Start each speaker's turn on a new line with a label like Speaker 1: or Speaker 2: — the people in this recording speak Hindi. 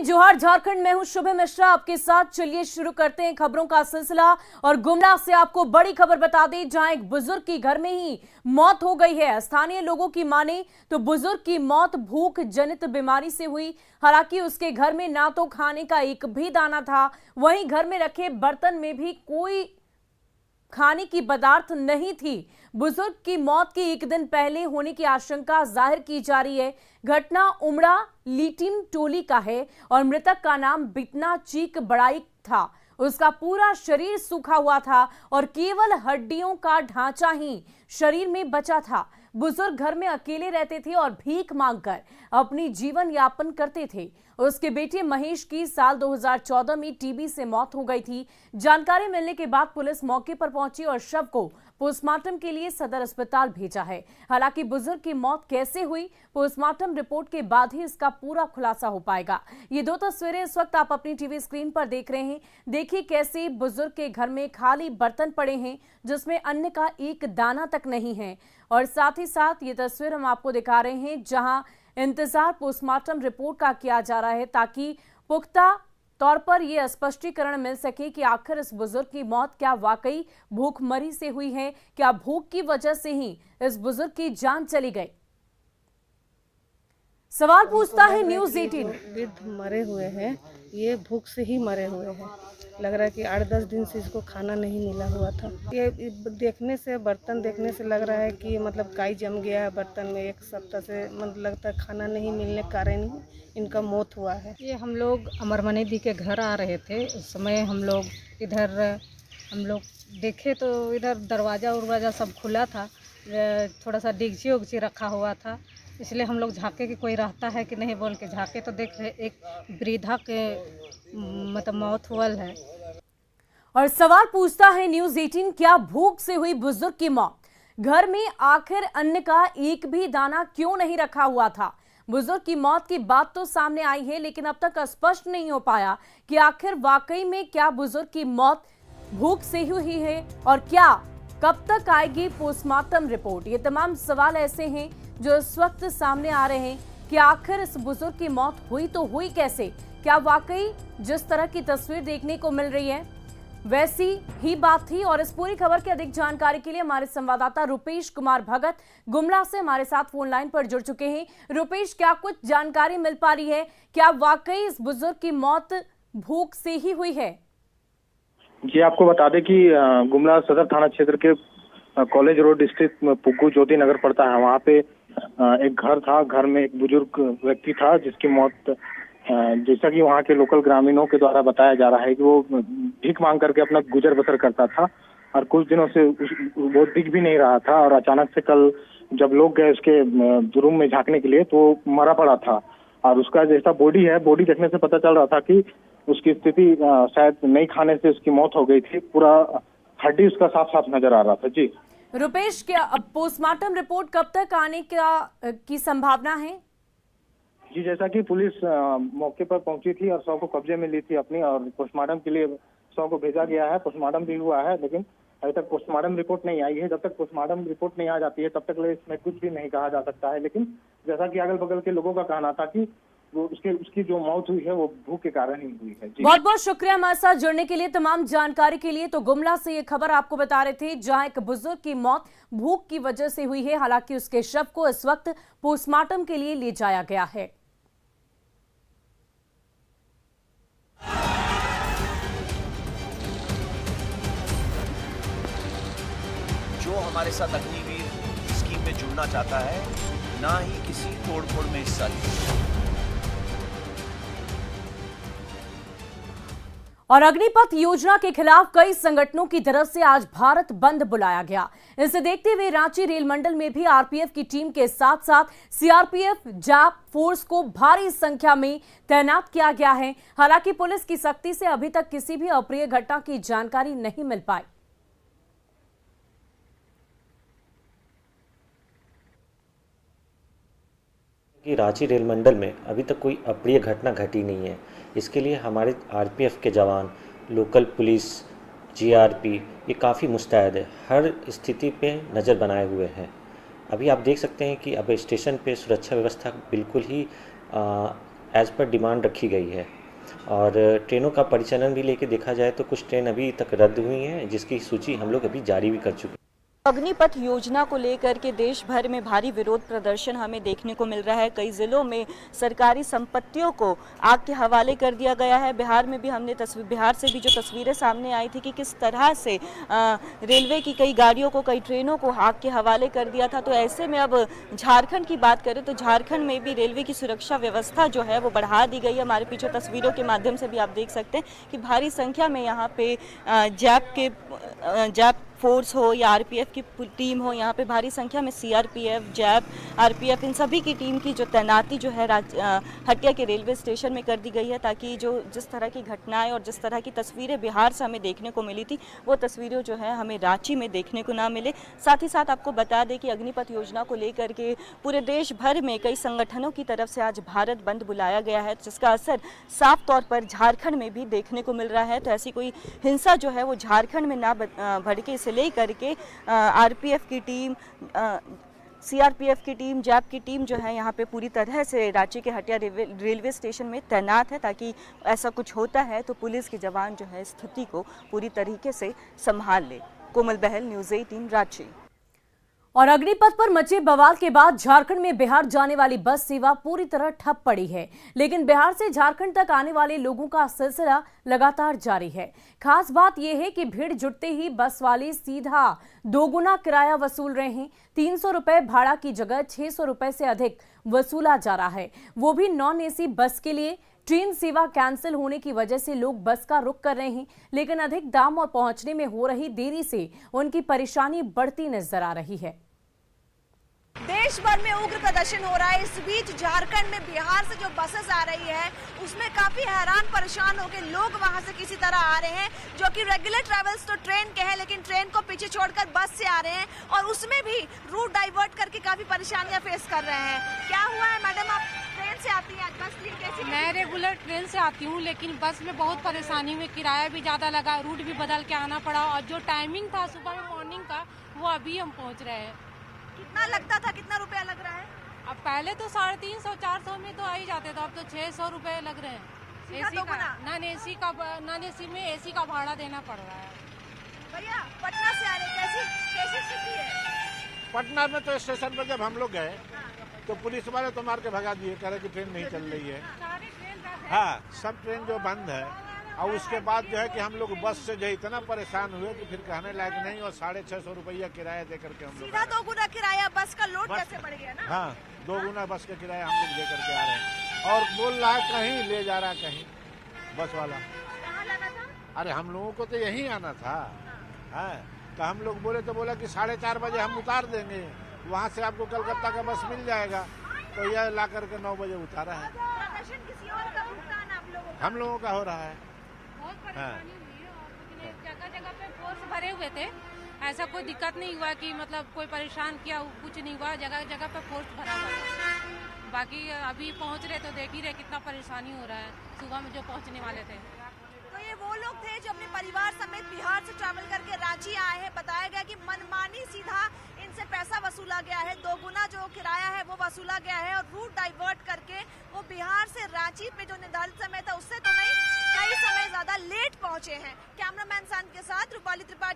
Speaker 1: जोहार झारखंड में हूं शुभ मिश्रा आपके साथ। चलिए शुरू करते हैं खबरों का सिलसिला और गुमला से आपको बड़ी खबर बता दें, जहां एक बुजुर्ग की घर में ही मौत हो गई है। स्थानीय लोगों की माने तो बुजुर्ग की मौत भूख जनित बीमारी से हुई। हालांकि उसके घर में ना तो खाने का एक भी दाना था, वहीं घर में रखे बर्तन में भी कोई खाने की पदार्थ नहीं थी। बुजुर्ग की मौत के एक दिन पहले होने की आशंका जाहिर की जा रही है। घटना उमड़ा लीटिम टोली का है और मृतक का नाम बितना चीक बड़ाई था। उसका पूरा शरीर सूखा हुआ था और केवल हड्डियों का ढांचा ही शरीर में बचा था। बुजुर्ग घर में अकेले रहते थे और भीख मांगकर अपनी जीवन यापन करते थे। उसके बेटे महेश की साल 2014 में टीबी से मौत हो गई थी। जानकारी मिलने के बाद पुलिस मौके पर पहुंची और शव को पोस्टमार्टम के लिए सदर अस्पताल भेजा है। हालांकि बुजुर्ग की मौत कैसे हुई, पोस्टमार्टम रिपोर्ट के बाद ही इसका पूरा खुलासा हो पाएगा। ये दो तस्वीरें इस वक्त आप अपनी टीवी स्क्रीन पर देख रहे हैं। देखिए कैसे बुजुर्ग के घर में खाली बर्तन पड़े हैं जिसमें अन्न का एक दाना तक नहीं है। और साथ ही साथ ये तस्वीर हम आपको दिखा रहे हैं जहां इंतजार पोस्टमार्टम रिपोर्ट का किया जा रहा है, ताकि पुख्ता तौर पर यह स्पष्टीकरण मिल सके कि आखिर इस बुजुर्ग की मौत क्या वाकई भूखमरी से हुई है, क्या भूख की वजह से ही इस बुजुर्ग की जान चली गई। सवाल पूछता है न्यूज़ 18।
Speaker 2: वृद्ध मरे हुए हैं, ये भूख से ही मरे हुए हैं। लग रहा है कि 8-10 दिन से इसको खाना नहीं मिला हुआ था। ये देखने से, बर्तन देखने से लग रहा है कि मतलब काई जम गया है बर्तन में। एक सप्ताह से मतलब लगता है खाना नहीं मिलने के कारण ही इनका मौत हुआ है।
Speaker 3: ये हम लोग अमरमणि दी के घर आ रहे थे। उस समय हम लोग देखे तो इधर दरवाज़ा सब खुला था, थोड़ा सा डिगची उगची रखा हुआ था। इसलिए हम लोग झाँके कि कोई रहता है कि नहीं बोल के झाँके तो देख रहे एक वृद्धा के मतलब मौत हुआ है।
Speaker 1: और सवाल पूछता है न्यूज़ 18, क्या भूख से हुई बुजुर्ग की मौत? घर में आखिर अन्न का एक भी दाना क्यों नहीं रखा हुआ था? बुजुर्ग की मौत की बात तो सामने आई है, लेकिन अब तक स्पष्ट नहीं हो पाया कि आखिर वाकई में क्या बुजुर्ग की मौत भूख से हुई है और क्या कब तक आएगी पोस्टमार्टम रिपोर्ट। ये तमाम सवाल ऐसे हैं जो इस वक्त सामने आ रहे हैं कि आखिर इस बुजुर्ग की मौत हुई तो हुई कैसे। क्या वाकई जिस तरह की तस्वीर देखने को मिल रही है वैसी ही बात थी? और इस पूरी खबर की अधिक जानकारी के लिए हमारे संवाददाता रुपेश कुमार भगत गुमला से हमारे साथ फोन लाइन पर जुड़ चुके हैं। रुपेश, क्या कुछ जानकारी मिल पा रही है? क्या वाकई इस बुजुर्ग की मौत भूख से ही हुई है?
Speaker 4: जी, आपको बता दें कि गुमला सदर थाना क्षेत्र के कॉलेज रोड स्थित पुग्गू ज्योति नगर पड़ता है। वहाँ पे एक घर था। घर में एक बुजुर्ग व्यक्ति था जिसकी मौत, जैसा कि वहाँ के लोकल ग्रामीणों के द्वारा बताया जा रहा है कि वो भीख मांग करके अपना गुजर बसर करता था और कुछ दिनों से वो दिख भी नहीं रहा था। और अचानक से कल जब लोग गए उसके रूम में झांकने के लिए तो मरा पड़ा था। और उसका जैसा बॉडी देखने से पता चल रहा था कि उसकी स्थिति शायद नहीं खाने से उसकी मौत हो गई थी। पूरा हड्डी उसका साफ साफ नजर आ रहा था। जी
Speaker 1: रुपेश, क्या अब पोस्टमार्टम रिपोर्ट कब तक आने की संभावना है?
Speaker 4: जी, जैसा कि पुलिस मौके पर पहुंची थी और शव को कब्जे में ली थी अपनी, और पोस्टमार्टम के लिए शव को भेजा गया है। पोस्टमार्टम भी हुआ है, लेकिन अभी तक पोस्टमार्टम रिपोर्ट नहीं आई है। जब तक पोस्टमार्टम रिपोर्ट नहीं आ जाती है तब तक इसमें कुछ भी नहीं कहा जा सकता है। लेकिन जैसा कि अगल बगल के लोगों का कहना था कि वो उसकी जो मौत हुई है वो भूख के कारण ही हुई है।
Speaker 1: बहुत बहुत शुक्रिया हमारे साथ जुड़ने के लिए, तमाम जानकारी के लिए। तो गुमला से ये खबर आपको बता रहे थे जहां एक बुजुर्ग की मौत भूख की वजह से हुई है। हालांकि उसके शव को इस वक्त पोस्टमार्टम के लिए ले जाया गया है।
Speaker 5: जो हमारे साथ अग्निवीर स्कीम में जुड़ना चाहता है, ना ही किसी तोड़फोड़ में हिस्सा ले।
Speaker 1: और अग्निपथ योजना के खिलाफ कई संगठनों की तरफ से आज भारत बंद बुलाया गया। इसे देखते हुए रांची रेल मंडल में भी आरपीएफ की टीम के साथ साथ सीआरपीएफ जैप फोर्स को भारी संख्या में तैनात किया गया है। हालांकि पुलिस की सख्ती से अभी तक किसी भी अप्रिय घटना की जानकारी नहीं मिल पाई।
Speaker 6: कि रांची रेल मंडल में अभी तक कोई अप्रिय घटना घटी नहीं है। इसके लिए हमारे आरपीएफ के जवान, लोकल पुलिस, जीआरपी ये काफ़ी मुस्तैद है, हर स्थिति पे नज़र बनाए हुए हैं। अभी आप देख सकते हैं कि अब स्टेशन पे सुरक्षा व्यवस्था बिल्कुल ही एज़ पर डिमांड रखी गई है। और ट्रेनों का परिचालन भी लेके देखा जाए तो कुछ ट्रेन अभी तक रद्द हुई हैं, जिसकी सूची हम लोग अभी जारी भी कर चुके हैं।
Speaker 7: अग्निपथ योजना को लेकर के देश भर में भारी विरोध प्रदर्शन हमें देखने को मिल रहा है। कई जिलों में सरकारी संपत्तियों को आग के हवाले कर दिया गया है। बिहार में भी हमने बिहार से भी जो तस्वीरें सामने आई थी कि किस तरह से रेलवे की कई गाड़ियों को, कई ट्रेनों को आग के हवाले कर दिया था। तो ऐसे में अब झारखंड की बात करें तो झारखंड में भी रेलवे की सुरक्षा व्यवस्था जो है वो बढ़ा दी गई है। हमारे पीछे तस्वीरों के माध्यम से भी आप देख सकते हैं कि भारी संख्या में यहाँ पे जैप फोर्स हो या आरपीएफ की टीम हो, यहाँ पे भारी संख्या में सीआरपीएफ, जैप, आरपीएफ, इन सभी की टीम की जो तैनाती जो है हटिया के रेलवे स्टेशन में कर दी गई है, ताकि जिस तरह की घटनाएं और जिस तरह की तस्वीरें बिहार से हमें देखने को मिली थी वो तस्वीरें जो है हमें रांची में देखने को ना मिले। साथ ही साथ आपको बता दें कि अग्निपथ योजना को लेकर के पूरे देश भर में कई संगठनों की तरफ से आज भारत बंद बुलाया गया है, जिसका असर साफ तौर पर झारखंड में भी देखने को मिल रहा है। तो ऐसी कोई हिंसा जो है वो झारखंड में ना भड़के लेकर के आरपीएफ की टीम, सीआरपीएफ की टीम, जैप की टीम जो है यहाँ पे पूरी तरह से रांची के हटिया रेलवे स्टेशन में तैनात है, ताकि ऐसा कुछ होता है तो पुलिस के जवान जो है स्थिति को पूरी तरीके से संभाल ले। कोमल बहल, न्यूज़ 18 रांची।
Speaker 1: और अग्निपथ पर मचे बवाल के बाद झारखंड में बिहार जाने वाली बस सेवा पूरी तरह ठप पड़ी है, लेकिन बिहार से झारखंड तक आने वाले लोगों का सिलसिला लगातार जारी है। खास बात यह है कि भीड़ जुटते ही बस वाले सीधा दोगुना किराया वसूल रहे हैं। 300 रुपए भाड़ा की जगह 600 रुपए से अधिक वसूला जा रहा है, वो भी नॉन एसी बस के लिए। ट्रेन सेवा कैंसिल होने की वजह से लोग बस का रुख कर रहे हैं, लेकिन अधिक दाम और पहुंचने में हो रही देरी से उनकी परेशानी बढ़ती नजर आ रही है।
Speaker 8: देश भर में उग्र प्रदर्शन हो रहा है। इस बीच झारखंड में बिहार से जो बसेस आ रही है उसमें काफी हैरान परेशान होकर लोग वहां से किसी तरह आ रहे हैं, जो कि रेगुलर ट्रेवल्स तो ट्रेन के हैं, लेकिन ट्रेन को पीछे छोड़कर बस से आ रहे हैं और उसमें भी रूट डाइवर्ट करके काफी परेशानियां फेस कर रहे हैं। क्या हुआ है मैडम, आप ट्रेन से आती हैं, आज बस ली कैसी?
Speaker 9: मैं रेगुलर ट्रेन से आती हूँ, लेकिन बस में बहुत परेशानी हुई, किराया भी ज्यादा लगा, रूट भी बदल के आना पड़ा और जो टाइमिंग था सुबह मॉर्निंग का वो अभी हम पहुँच रहे हैं।
Speaker 8: कितना लगता था, कितना रुपया लग रहा है?
Speaker 9: अब पहले तो 350-400 में तो आ ही जाते थे, अब तो 600 रुपए लग रहे हैं। एसी का नॉन एसी में एसी का भाड़ा देना पड़ रहा है।
Speaker 8: भैया पटना से आ रहे, कैसी स्थिति है?
Speaker 10: पटना में तो स्टेशन पर जब हम लोग गए तो पुलिस वाले तो मार के भगा दिए, कह रहे कि ट्रेन नहीं चल रही है। हाँ, सब ट्रेन जो बंद है। और उसके बाद जो है कि हम लोग बस से जो इतना परेशान हुए कि फिर कहने लायक नहीं, और 650 रुपया किराया दे करके हम लोग
Speaker 8: सीधा 2 गुना किराया, बस का लोड कैसे बढ़ गया ना?
Speaker 10: हाँ, 2 गुना बस का किराया हम लोग दे करके आ रहे हैं और बोल रहा है कहीं ले जा रहा कहीं बस वाला।
Speaker 8: कहाँ लाना था?
Speaker 10: अरे हम लोगों को तो यहीं आना था। हाँ, तो हम लोग बोले तो बोला कि 4:30 बजे हम उतार देंगे, वहाँ से आपको कलकत्ता का बस मिल जाएगा। तो यह ला करके 9 बजे उतारा है।
Speaker 8: किसी और का भुगतान आप लोगों का?
Speaker 10: हम लोगों का हो रहा है।
Speaker 9: बहुत परेशानी हुई है और जगह जगह पे फोर्स भरे हुए थे, ऐसा कोई दिक्कत नहीं हुआ कि मतलब कोई परेशान किया, कुछ नहीं हुआ, जगह जगह पे फोर्स भरा हुआ था। बाकी अभी पहुंच रहे तो देख ही रहे कितना परेशानी हो रहा है सुबह में जो पहुंचने वाले थे।
Speaker 8: तो ये वो लोग थे जो अपने परिवार समेत बिहार से ट्रैवल करके रांची आए हैं। बताया गया कि मनमानी सीधा इनसे पैसा वसूला गया है, 2 गुना जो किराया है वो वसूला गया है और रूट डाइवर्ट करके वो बिहार से रांची पे जो निर्धारित समय था उससे तो नहीं, कई समय ज्यादा लेट पहुंचे हैं। कैमरामैन सान के साथ रूपाली त्रिपाठी।